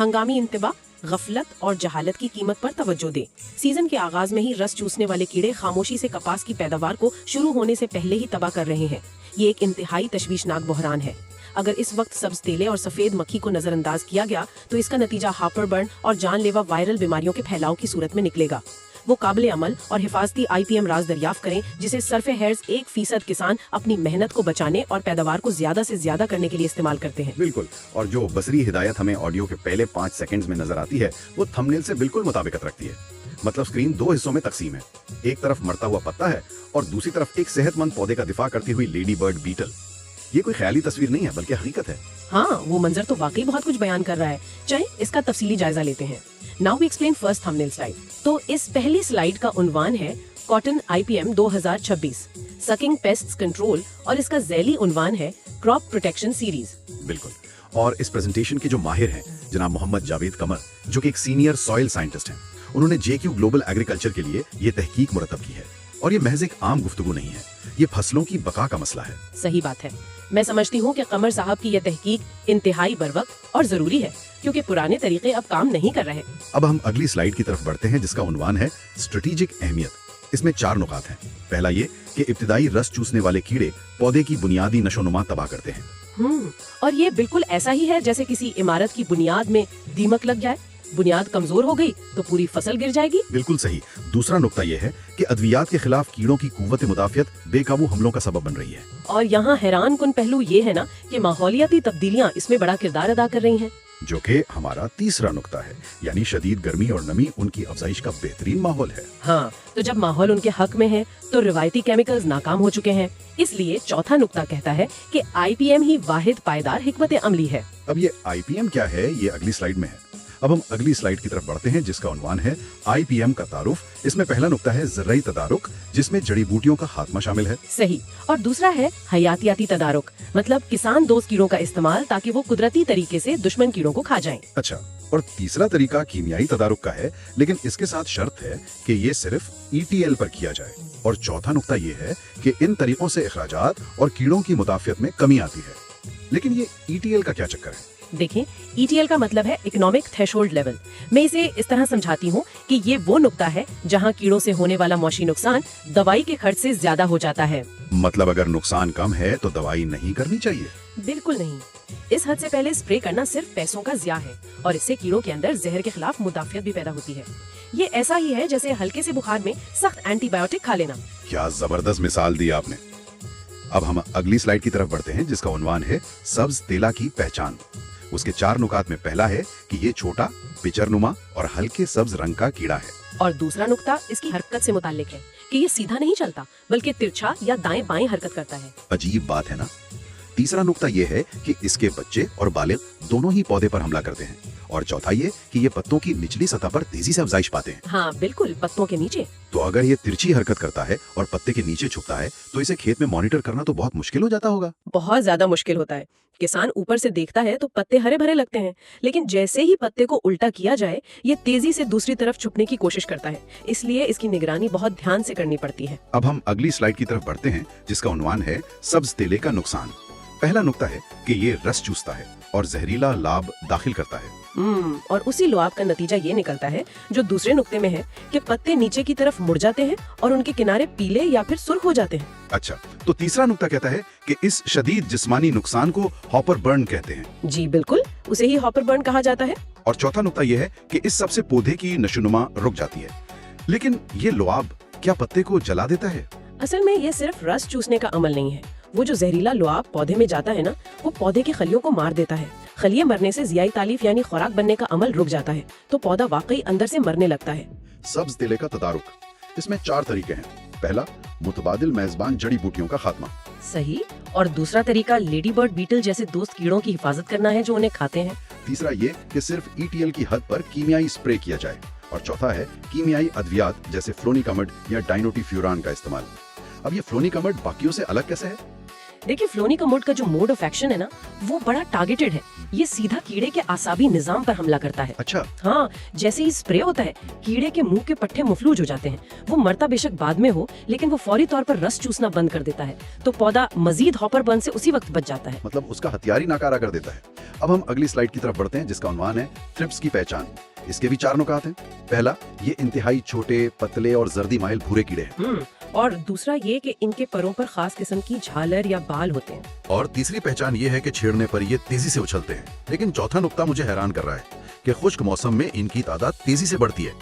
हंगामी इंतबा, गफलत और जहालत की कीमत पर तवज्जो दें। सीजन के आगाज में ही रस चूसने वाले कीड़े खामोशी से कपास की पैदावार को शुरू होने से पहले ही तबाह कर रहे हैं। ये एक इंतहाई तशवीशनाक बहरान है। अगर इस वक्त सब्ज तेले और सफेद मक्खी को नजरअंदाज किया गया तो इसका नतीजा हापर बर्न और जानलेवा वायरल बीमारियों के फैलाव की सूरत में निकलेगा। वो काबिल अमल और हिफाजती IPM राज दरियाफ्त करें जिसे सरफे हैर्स 1% किसान अपनी मेहनत को बचाने और पैदावार को ज्यादा से ज्यादा करने के लिए इस्तेमाल करते हैं। बिल्कुल, और जो बसरी हिदायत हमें ऑडियो के पहले 5 सेकंड्स में नजर आती है वो थंबनेल से बिल्कुल मुताबिकत रखती है। मतलब स्क्रीन 2 हिस्सों में तकसीम है। एक तरफ मरता हुआ पत्ता है और दूसरी तरफ एक सेहतमंद पौधे का दिफा करती हुई लेडी बर्ड बीटल। ये कोई ख्याली तस्वीर नहीं है बल्कि हकीकत है। हाँ, वो मंजर तो वाकई बहुत कुछ बयान कर रहा है। चलिए इसका तफसीली जायजा लेते हैं। Now we explain first thumbnail slide. तो इस पहली स्लाइड का उन्वान है cotton IPM 2026 sucking pests control और इसका ज़ैली उन्वान है क्रॉप प्रोटेक्शन सीरीज। बिल्कुल, और इस प्रेजेंटेशन के जो माहिर हैं जनाब मोहम्मद जावेद कमर, जो कि एक सीनियर सॉइल साइंटिस्ट हैं, उन्होंने JQ ग्लोबल एग्रीकल्चर के लिए ये तहकीक मुरतब की है। और ये महज एक आम गुफ्तगू नहीं है, ये फसलों की बका का मसला है। सही बात है। मैं समझती हूँ कि कमर साहब की यह तहकीक इंतहाई बरवक्त और जरूरी है क्योंकि पुराने तरीके अब काम नहीं कर रहे। अब हम अगली स्लाइड की तरफ बढ़ते हैं जिसका उन्वान है स्ट्रेटेजिक अहमियत। इसमें 4 नुकात हैं। पहला ये कि इब्तिदाई रस चूसने वाले कीड़े पौधे की बुनियादी नशोनुमा तबाह करते हैं। और ये बिल्कुल ऐसा ही है जैसे किसी इमारत की बुनियाद में दीमक लग जाए, बुनियाद कमजोर हो गई तो पूरी फसल गिर जाएगी। बिल्कुल सही। दूसरा नुक्ता यह है कि अद्वियात के खिलाफ कीड़ों की कुव्वत मुदाफियत बेकाबू हमलों का सबब बन रही है। और यहाँ हैरान कुन पहलू ये है ना कि माहौलियाती तब्दीलियाँ इसमें बड़ा किरदार अदा कर रही हैं। जो कि हमारा तीसरा नुक्ता है, यानी शदीद गर्मी और नमी उनकी अफजाइश का बेहतरीन माहौल है। हाँ, तो जब माहौल उनके हक में है तो रिवायती केमिकल्स नाकाम हो चुके हैं। इसलिए चौथा नुक्ता कहता है कि IPM ही वाहिद पायदार हिकमत अमली है। अब ये IPM क्या है ये अगली स्लाइड में है। अब हम अगली स्लाइड की तरफ बढ़ते हैं जिसका उन्वान है IPM का तारुफ। इसमें पहला नुक्ता है ज़राई तदारुक जिसमें जड़ी बूटियों का खात्मा शामिल है। सही। और दूसरा है हयातियाती तदारुक, मतलब किसान दोस्त कीड़ों का इस्तेमाल ताकि वो कुदरती तरीके से दुश्मन कीड़ों को खा जाएं। अच्छा, और तीसरा तरीका कीमियाई तदारुक का है, लेकिन इसके साथ शर्त है कि ये सिर्फ ETL पर किया जाए। और चौथा नुक्ता ये है कि इन तरीकों से अखराजात और कीड़ों की मुदाफियत में कमी आती है। लेकिन ये ETL का क्या चक्कर है? देखें, ETL का मतलब है इकोनॉमिक थ्रेशोल्ड लेवल। मैं इसे इस तरह समझाती हूँ कि ये वो नुक्ता है जहाँ कीड़ों से होने वाला मौशी नुकसान दवाई के खर्च से ज्यादा हो जाता है। मतलब अगर नुकसान कम है तो दवाई नहीं करनी चाहिए? बिल्कुल नहीं। इस हद से पहले स्प्रे करना सिर्फ पैसों का ज़िया है और इससे कीड़ों के अंदर जहर के खिलाफ मुदाफियत भी पैदा होती है। ये ऐसा ही है जैसे हल्के से बुखार में सख्त एंटीबायोटिक खा लेना। क्या जबरदस्त मिसाल दी आपने। अब हम अगली स्लाइड की तरफ बढ़ते हैं जिसका उन्वान है सब्ज तेला की पहचान। उसके 4 नुकात में पहला है कि ये छोटा, पिचरनुमा और हल्के सब्ज रंग का कीड़ा है। और दूसरा नुक्ता इसकी हरकत से मुताल्लिक है कि ये सीधा नहीं चलता बल्कि तिरछा या दाएं बाएं हरकत करता है। अजीब बात है ना। तीसरा नुक्ता ये है कि इसके बच्चे और बालिग दोनों ही पौधे पर हमला करते हैं। और चौथा ये कि ये पत्तों की निचली सतह पर तेजी से अफजाइश पाते हैं। हाँ बिल्कुल, पत्तों के नीचे। तो अगर ये तिरछी हरकत करता है और पत्ते के नीचे छुपता है तो इसे खेत में मॉनिटर करना तो बहुत मुश्किल हो जाता होगा। बहुत ज्यादा मुश्किल होता है। किसान ऊपर से देखता है तो पत्ते हरे भरे लगते हैं, लेकिन जैसे ही पत्ते को उल्टा किया जाए ये तेजी से दूसरी तरफ छुपने की कोशिश करता है। इसलिए इसकी निगरानी बहुत ध्यान से करनी पड़ती है। अब हम अगली स्लाइड की तरफ बढ़ते हैं जिसका उन्वान है सब्ज तेले का नुकसान। पहला नुक्ता है कि ये रस चूसता है और जहरीला लाभ दाखिल करता है। और उसी लुआब का नतीजा ये निकलता है जो दूसरे नुक्ते में है कि पत्ते नीचे की तरफ मुड़ जाते हैं और उनके किनारे पीले या फिर सुर्ख हो जाते हैं। अच्छा, तो तीसरा नुक्ता कहता है कि इस शदीद जिस्मानी नुकसान को हॉपर बर्न कहते हैं। जी बिल्कुल, उसे ही हॉपर बर्न कहा जाता है। और चौथा नुक्ता यह है कि इस सबसे पौधे की नशोनुमा रुक जाती है। लेकिन ये लुआब क्या पत्ते को जला देता है? असल में ये सिर्फ रस चूसने का अमल नहीं है। वो जो जहरीला लुआब पौधे में जाता है ना, वो पौधे के खलियों को मार देता है। खलिए मरने से ज़ियाई तालीफ यानी खुराक बनने का अमल रुक जाता है तो पौधा वाकई अंदर से मरने लगता है। सब्ज तेले का तदारुक, इसमें 4 तरीके हैं। पहला, मुतबादिल मेजबान जड़ी बूटियों का खात्मा। सही। और दूसरा तरीका लेडी बर्ड बीटल जैसे दोस्त कीड़ों की हिफाजत करना है जो उन्हें खाते हैं। तीसरा ये कि सिर्फ ETL की हद पर कीमियाई स्प्रे किया जाए। और चौथा है कीमियाई अद्वियात जैसे फ्लोनिकामड या डाइनोटीफ्यूरान का इस्तेमाल। अब ये फ्लोनिकामड बाकियों से अलग कैसे है? देखिए फ्लोनिकमोड का जो मोड ऑफ एक्शन है ना, वो बड़ा टारगेटेड है। ये सीधा कीड़े के आसाबी निजाम पर हमला करता है। अच्छा, हाँ, जैसे ही स्प्रे होता है, कीड़े के मुंह के पट्टे मफलूज हो जाते हैं। वो मरता बेशक बाद में हो, लेकिन वो फौरी तौर पर रस चूसना बंद कर देता है, तो पौधा मजीद हॉपर बर्न से उसी वक्त बच जाता है। मतलब उसका हथियार ही नाकारा कर देता है। अब हम अगली स्लाइड की तरफ बढ़ते हैं, जिसका उन्वान है थ्रिप्स की पहचान। इसके भी 4 नुकात हैं। पहला, ये इंतहाई छोटे, पतले और जर्दी माइल भूरे कीड़े हैं। और दूसरा ये कि इनके परों पर खास किस्म की झालर या बाल होते हैं। और तीसरी पहचान ये है कि छेड़ने पर ये तेजी से उछलते हैं। लेकिन चौथा नुक्ता मुझे हैरान कर रहा है कि खुश्क मौसम में इनकी तादाद तेजी से बढ़ती है।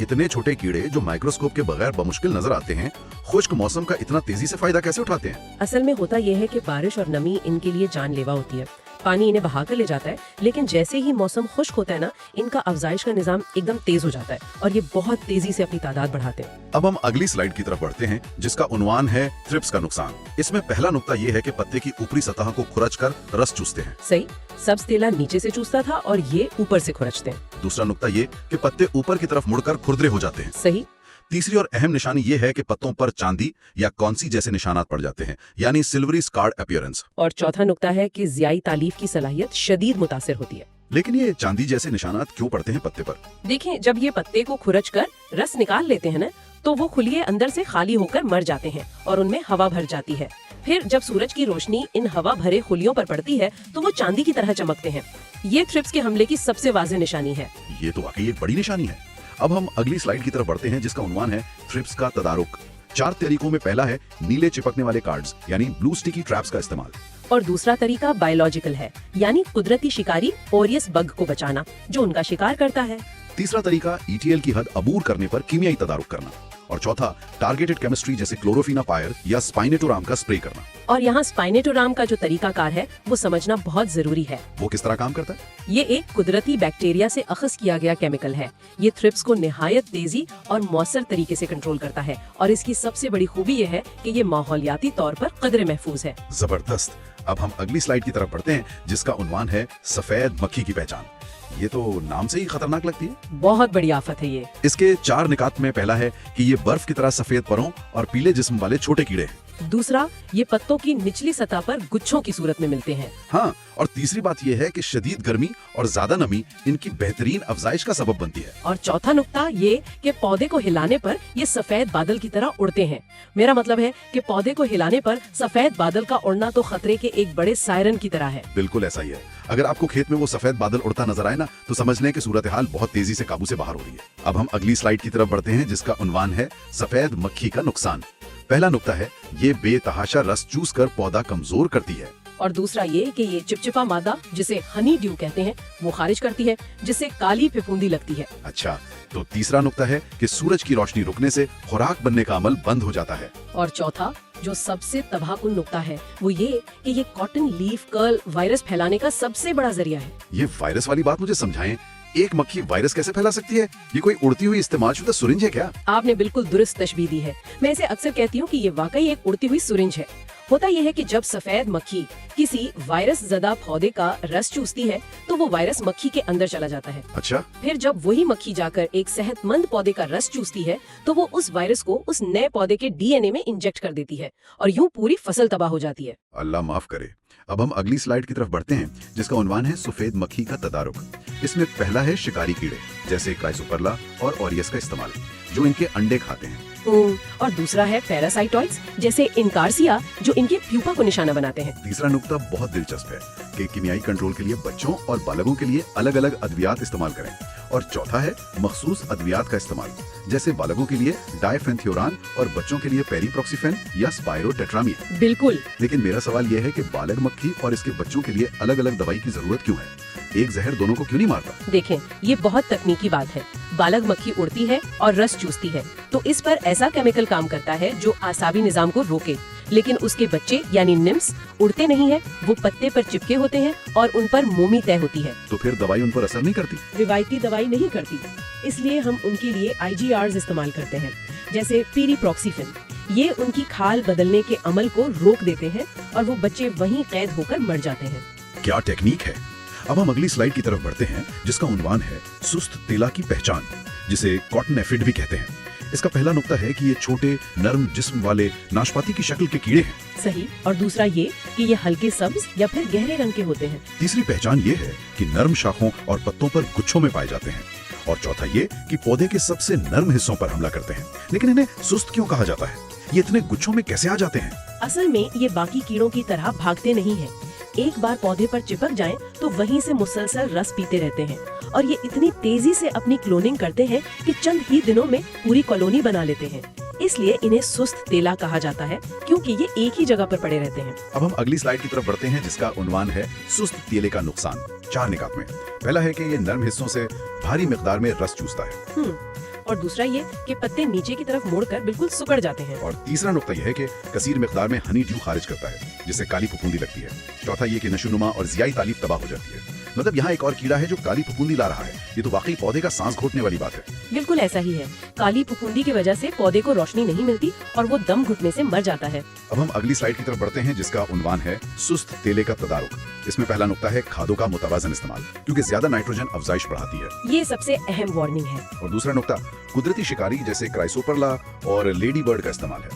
इतने छोटे कीड़े जो माइक्रोस्कोप के बगैर बमुश्किल नजर आते हैं, खुश्क मौसम का इतना तेजी से फायदा कैसे उठाते हैं? असल में होता यह है कि बारिश और नमी इनके लिए जानलेवा होती है। पानी इन्हें बहा कर ले जाता है, लेकिन जैसे ही मौसम खुश्क होता है ना, इनका अफजाइश का निजाम एकदम तेज हो जाता है और ये बहुत तेजी से अपनी तादाद बढ़ाते हैं। अब हम अगली स्लाइड की तरफ बढ़ते हैं, जिसका उन्वान है थ्रिप्स का नुकसान। इसमें पहला नुक्ता ये है कि पत्ते की ऊपरी सतह को खुरच कर रस चूसते हैं। सही, सब्ज तेला नीचे से चूसता था और ये ऊपर से खुरचते हैं। दूसरा नुक्ता ये कि पत्ते ऊपर की तरफ मुड़कर खुरदरे हो जाते हैं। सही। तीसरी और अहम निशानी ये है कि पत्तों पर चांदी या कौनसी जैसे निशानात पड़ जाते हैं, यानी सिल्वरी स्कार्ड अपीयरेंस। और चौथा नुक्ता है कि ज़ियाई तालीफ की सलाहियत शदीद मुतासिर होती है। लेकिन ये चांदी जैसे निशानात क्यों पड़ते हैं पत्ते पर? देखें, जब ये पत्ते को खुरच कर रस निकाल लेते हैं ना, तो वो खुलिये अंदर से खाली होकर मर जाते हैं और उनमें हवा भर जाती है। फिर जब सूरज की रोशनी इन हवा भरे खुलियों पर पड़ती है, तो वो चांदी की तरह चमकते हैं। ये थ्रिप्स के हमले की सबसे वाज़ेह निशानी है। ये तो वाकई एक बड़ी निशानी है। अब हम अगली स्लाइड की तरफ बढ़ते हैं, जिसका उन्वान है थ्रिप्स का तदारुक। 4 तरीकों में पहला है नीले चिपकने वाले कार्ड्स, यानी ब्लू स्टिकी ट्रैप्स का इस्तेमाल। और दूसरा तरीका बायोलॉजिकल है, यानी कुदरती शिकारी ओरियस बग को बचाना, जो उनका शिकार करता है। तीसरा तरीका ETL की हद अबूर करने पर कीमियाई तदारुक करना। और चौथा टारगेटेड केमिस्ट्री, जैसे क्लोरोफिनापायर या स्पाइनेटोराम का स्प्रे करना। और यहाँ स्पाइनेटोराम का जो तरीकाकार है, वो समझना बहुत जरूरी है। वो किस तरह काम करता है? ये एक कुदरती बैक्टीरिया से अखज़ किया गया केमिकल है। ये थ्रिप्स को निहायत तेजी और मौसर तरीके से कंट्रोल करता है, और इसकी सबसे बड़ी खूबी ये है कि ये माहौलियाती तौर पर कदरे महफूज है। जबरदस्त। अब हम अगली स्लाइड की तरफ बढ़ते हैं, जिसका उन्वान है सफेद मक्खी की पहचान। ये तो नाम से ही खतरनाक लगती है। बहुत बड़ी आफत है ये। इसके 4 निकात में पहला है कि ये बर्फ की तरह सफेद परों और पीले जिस्म वाले छोटे कीड़े हैं। दूसरा, ये पत्तों की निचली सतह पर गुच्छों की सूरत में मिलते हैं। हाँ, और तीसरी बात ये है कि शदीद गर्मी और ज्यादा नमी इनकी बेहतरीन अफजाइश का सबब बनती है। और चौथा नुक्ता ये कि पौधे को हिलाने पर ये सफेद बादल की तरह उड़ते हैं। मेरा मतलब है कि पौधे को हिलाने पर सफेद बादल का उड़ना तो खतरे के एक बड़े सायरन की तरह है। बिल्कुल ऐसा ही है। अगर आपको खेत में वो सफेद बादल उड़ता नजर आए ना, तो समझ लें कि सूरत हाल बहुत तेजी से काबू से बाहर हो रही है। अब हम अगली स्लाइड की तरफ बढ़ते हैं, जिसका उन्वान है सफेद मक्खी का नुकसान। पहला नुक्ता है ये बेतहाशा रस चूस कर पौधा कमजोर करती है। और दूसरा ये कि ये चिपचिपा मादा, जिसे हनी ड्यू कहते हैं, वो खारिज करती है, जिससे काली फफूंदी लगती है। अच्छा, तो तीसरा नुक्ता है कि सूरज की रोशनी रुकने से खुराक बनने का अमल बंद हो जाता है। और चौथा, जो सबसे तबाहकुन नुक्ता है, वो ये कि ये कॉटन लीफ कर्ल वायरस फैलाने का सबसे बड़ा जरिया है। ये वायरस वाली बात मुझे समझाएं। एक मक्खी वायरस कैसे फैला सकती है? ये कोई उड़ती हुई इस्तेमालशुदा सुरिंज है क्या? आपने बिल्कुल दुरुस्त तशबीह दी है। मैं इसे अक्सर कहती हूँ कि ये वाकई एक उड़ती हुई सुरिंज है। होता यह है कि जब सफेद मक्खी किसी वायरस ज़दा पौधे का रस चूसती है, तो वो वायरस मक्खी के अंदर चला जाता है। अच्छा, फिर जब वही मक्खी जाकर एक सेहतमंद पौधे का रस चूसती है, तो वो उस वायरस को उस नए पौधे के DNA में इंजेक्ट कर देती है, और यूं पूरी फसल तबाह हो जाती है। अल्लाह माफ करे। अब हम अगली स्लाइड की तरफ बढ़ते हैं, जिसका उन्वान है सफेद मक्खी का तदारुक। इसमें पहला है शिकारी कीड़े, जैसे क्राइसोपरला और ओरियस का इस्तेमाल, जो इनके अंडे खाते हैं। और दूसरा है पैरासाइटॉइड्स, जैसे इनकार्सिया, जो इनके प्यूपा को निशाना बनाते हैं। तीसरा नुक्ता बहुत दिलचस्प है कि कीमियाई कंट्रोल के लिए बच्चों और बालगों के लिए अलग अलग अद्वियात इस्तेमाल करें। और चौथा है मखसूस अद्वियात का इस्तेमाल, जैसे बालगों के लिए डायफेंथ्योरान और बच्चों के लिए पेरीप्रोक्सीफेन या स्पाइरोटेट्रामिन। बिल्कुल। लेकिन मेरा सवाल यह है कि बालग मक्खी और इसके बच्चों के लिए अलग अलग दवाई की जरूरत क्यों है? एक जहर दोनों को क्यों नहीं मारता? देखें, ये बहुत तकनीकी बात है। बालग मक्खी उड़ती है और रस चूसती है, तो इस पर ऐसा केमिकल काम करता है जो आसाबी निजाम को रोके। लेकिन उसके बच्चे यानी निम्स उड़ते नहीं है, वो पत्ते पर चिपके होते हैं और उन पर मोमी तय होती है। तो फिर दवाई उन पर असर नहीं करती? रिवायती दवाई नहीं करती, इसलिए हम उनके लिए IGRs इस्तेमाल करते हैं, जैसे पेरीप्रोक्सीफेन। ये उनकी खाल बदलने के अमल को रोक देते हैं और वो बच्चे वहीं कैद होकर मर जाते हैं। क्या टेक्निक है। अब हम अगली स्लाइड की तरफ बढ़ते हैं, जिसका उन्वान है सुस्त तेला की पहचान, जिसे कॉटन एफिड भी कहते हैं। इसका पहला नुक्ता है कि ये छोटे नरम जिस्म वाले नाशपाती की शक्ल के कीड़े हैं। सही। और दूसरा ये कि ये हल्के सब्ज या फिर गहरे रंग के होते हैं। तीसरी पहचान ये है कि नरम शाखों और पत्तों पर गुच्छों में पाए जाते हैं। और चौथा ये कि पौधे के सबसे नरम हिस्सों पर हमला करते हैं। लेकिन इन्हें सुस्त क्यों कहा जाता है? ये इतने गुच्छों में कैसे आ जाते हैं? असल में ये बाकी कीड़ों की तरह भागते नहीं हैं। एक बार पौधे पर चिपक जाएं तो वहीं से मुसलसल रस पीते रहते हैं और ये इतनी तेजी से अपनी क्लोनिंग करते हैं कि चंद ही दिनों में पूरी कॉलोनी बना लेते हैं। इसलिए इन्हें सुस्त तेला कहा जाता है, क्योंकि ये एक ही जगह पर पड़े रहते हैं। अब हम अगली स्लाइड की तरफ बढ़ते हैं, जिसका उन्वान है सुस्त तेले का नुकसान। 4 निकात में। पहला है कि ये नरम हिस्सों से भारी मिकदार में रस चूसता है। और दूसरा ये कि पत्ते नीचे की तरफ मुड़कर बिल्कुल सुकड़ जाते हैं। और तीसरा नुकता यह है कि कसीर मिकदार में हनी ड्यू खारिज करता है, जिससे काली फफूंदी लगती है। चौथा ये कि नशोनुमा और जियाई तालीफ तबाह हो जाती है। मतलब यहाँ एक और कीड़ा है जो काली फफूंदी ला रहा है। ये तो वाकई पौधे का सांस घोटने वाली बात है। बिल्कुल ऐसा ही है। काली फफूंदी की वजह से पौधे को रोशनी नहीं मिलती और वो दम घुटने से मर जाता है। अब हम अगली स्लाइड की तरफ बढ़ते हैं, जिसका उन्वान है सुस्त तेले का तदारुक। इसमें पहला नुकता है खादों का मुतवाजन इस्तेमाल, क्योंकि ज्यादा नाइट्रोजन अफजाइश बढ़ाती है। ये सबसे अहम वार्निंग है। और दूसरा नुकता कुदरती शिकारी जैसे क्राइसोपरला और लेडी बर्ड का इस्तेमाल है।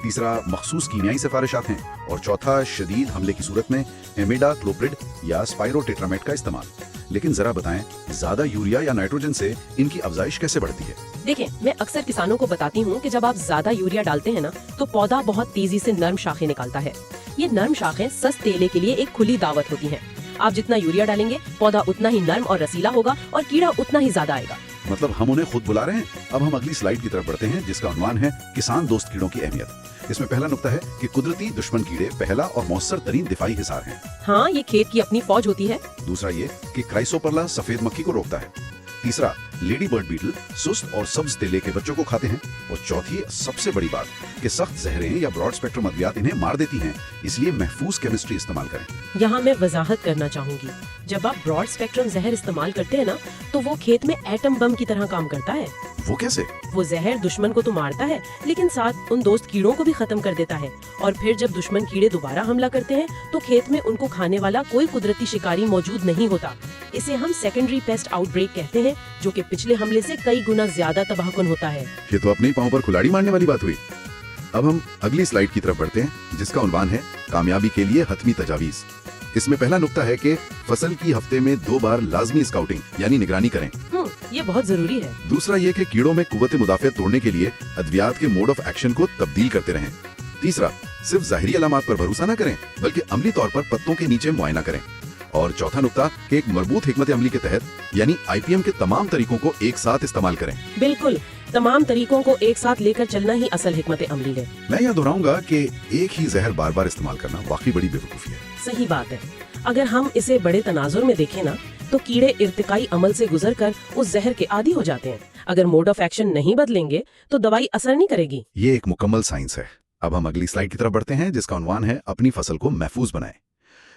तीसरा मखसूस कीमियाई सिफारिशात हैं। और चौथा शदीद हमले की सूरत में इमिडाक्लोप्रिड या स्पाइरोटेट्रामेट का इस्तेमाल। लेकिन जरा बताएं, ज्यादा यूरिया या नाइट्रोजन से इनकी अफजाइश कैसे बढ़ती है? देखिए, मैं अक्सर किसानों को बताती हूँ कि जब आप ज्यादा यूरिया डालते हैं ना, तो पौधा बहुत तेजी से नरम शाखें निकालता है। ये नरम शाखें सस्त तेले के लिए एक खुली दावत होती हैं। आप जितना यूरिया डालेंगे, पौधा उतना ही नरम और रसीला होगा और कीड़ा उतना ही ज्यादा आएगा। मतलब हम उन्हें खुद बुला रहे हैं। अब हम अगली स्लाइड की तरफ बढ़ते हैं, जिसका उन्वान है किसान दोस्त कीड़ों की अहमियत। इसमें पहला नुकता है कि कुदरती दुश्मन कीड़े पहला और मौसर तरीन दिफाई हिसार हैं। हाँ, ये खेत की अपनी फौज होती है। दूसरा ये कि क्राइसोपरला सफेद मक्खी को रोकता है। तीसरा, लेडी बर्ड बीटल सुस्त और सब्ज तेले के बच्चों को खाते हैं। और चौथी सबसे बड़ी बात कि सख्त जहरें या ब्रॉड स्पेक्ट्रम अद्वियात इन्हें मार देती हैं, इसलिए महफूज केमिस्ट्री इस्तेमाल करें। यहाँ मैं वजाहत करना चाहूंगी, जब आप ब्रॉड स्पेक्ट्रम जहर इस्तेमाल करते हैं ना, तो वो खेत में एटम बम की तरह काम करता है। वो कैसे? वो जहर दुश्मन को तो मारता है, लेकिन साथ उन दोस्त कीड़ों को भी खत्म कर देता है। और फिर जब दुश्मन कीड़े दोबारा हमला करते हैं, तो खेत में उनको खाने वाला कोई कुदरती शिकारी मौजूद नहीं होता। इसे हम सेकेंडरी पेस्ट आउटब्रेक कहते हैं, जो कि पिछले हमले से कई गुना ज्यादा तबाहकुन होता है। ये तो अपने ही पांव पर कुल्हाड़ी मारने वाली बात हुई। अब हम अगली स्लाइड की तरफ बढ़ते हैं, जिसका उन्वान है कामयाबी के लिए हतमी तजावीज। इसमें पहला नुकता है कि फसल की हफ्ते में 2 बार लाजमी स्काउटिंग यानी निगरानी करें। ये बहुत जरूरी है। दूसरा ये कि कीड़ों में कुव्वत मुदाफियत तोड़ने के लिए अद्वियात के मोड ऑफ एक्शन को तब्दील करते रहें। तीसरा, सिर्फ ज़ाहिरी अलामात पर भरोसा न करें, बल्कि अमली तौर पर पत्तों के नीचे मुआयना करें। और चौथा नुकता कि एक मरबूत हिकमत अमली के तहत यानी IPM के तमाम तरीकों को एक साथ इस्तेमाल करें। बिल्कुल, तमाम तरीकों को एक साथ लेकर चलना ही असल हिकमत अमली है। मैं यह दोहराऊंगा कि एक ही जहर बार बार इस्तेमाल करना वाकई बड़ी बेवकूफ़ी है। सही बात है। अगर हम इसे बड़े तनाजुर में देखें ना, तो कीड़े इर्तिकाई अमल से गुजरकर उस जहर के आदी हो जाते हैं। अगर मोड ऑफ एक्शन नहीं बदलेंगे तो दवाई असर नहीं करेगी। ये एक मुकम्मल साइंस है। अब हम अगली स्लाइड की तरफ बढ़ते हैं, जिसका उन्वान है अपनी फसल को महफूज बनाएं।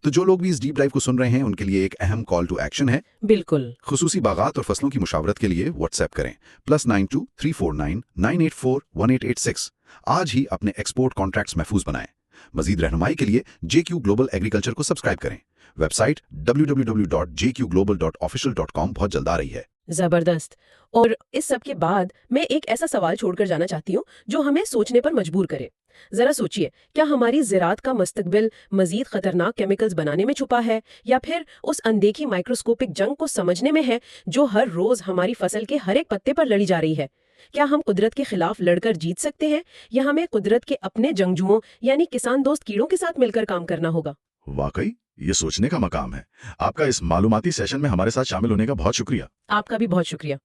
तो जो लोग भी इस डीप डाइव को सुन रहे हैं, उनके लिए एक अहम कॉल टू एक्शन है। बिल्कुल। खुसूसी बागात और फसलों की मुशावरत के लिए व्हाट्सएप करें +92 349 984 1886। आज ही अपने एक्सपोर्ट कॉन्ट्रैक्ट्स महफूज बनाएं। मजीद रहनुमाई के लिए JQ ग्लोबल एग्रीकल्चर को सब्सक्राइब करें। वेबसाइट www.jqglobal.official.com बहुत जल्द आ रही है। जबरदस्त। और इस सब के बाद मैं एक ऐसा सवाल छोड़कर जाना चाहती हूँ जो हमें सोचने पर मजबूर करे। जरा सोचिए, क्या हमारी ज़राअत का मुस्तकबिल मजीद खतरनाक केमिकल्स बनाने में छुपा है, या फिर उस अनदेखी माइक्रोस्कोपिक जंग को समझने में है जो हर रोज हमारी फसल के हर एक पत्ते पर लड़ी जा रही है? क्या हम कुदरत के खिलाफ लड़कर जीत सकते हैं, या हमें कुदरत के अपने जंगजुओं यानी किसान दोस्त कीड़ों के साथ मिलकर काम करना होगा? वाकई ये सोचने का मकाम है। आपका इस मालूमाती सेशन में हमारे साथ शामिल होने का बहुत शुक्रिया। आपका भी बहुत शुक्रिया।